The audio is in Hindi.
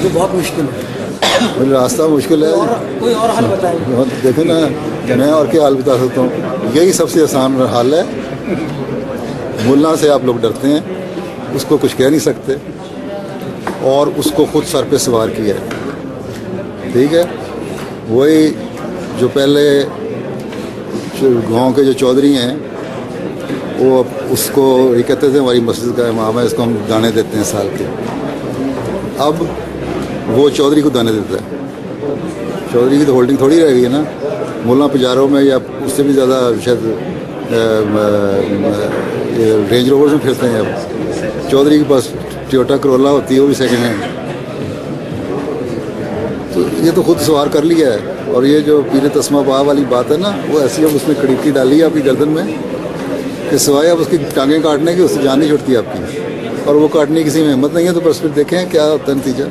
जो बहुत मुश्किल है। रास्ता मुश्किल है। कोई और हल बताएं। देखो ना, मैं और क्या हाल बता सकता हूँ। यही सबसे आसान हाल है। मुल्ला से आप लोग डरते हैं, उसको कुछ कह नहीं सकते और उसको खुद सर पे सवार किया है। ठीक है, वही जो पहले गांव के जो चौधरी हैं वो उसको ये कहते थे हमारी मस्जिद का इमाम है, इसको हम दाने देते हैं साल के। अब वो चौधरी को दाने देता है। चौधरी की तो होल्डिंग थोड़ी रह गई है ना। मुल्ला पुजारों में या उससे भी ज़्यादा शायद रेंज रोवर्स में फिरते हैं। अब चौधरी के पास टोयोटा करोला होती है, वो भी सेकेंड हैंड। तो ये तो खुद सवार कर लिया है। और ये जो पीरे तस्मा पा वाली बात है ना, वो ऐसी अब उसने खड़ीकी डाली है आपकी गर्दन में कि सिवाय अब उसकी टांगें काटने की उससे जान नहीं छुटती आपकी। और वो काटने की किसी में हिम्मत नहीं है। तो बस फिर देखें क्या होता है नतीजा।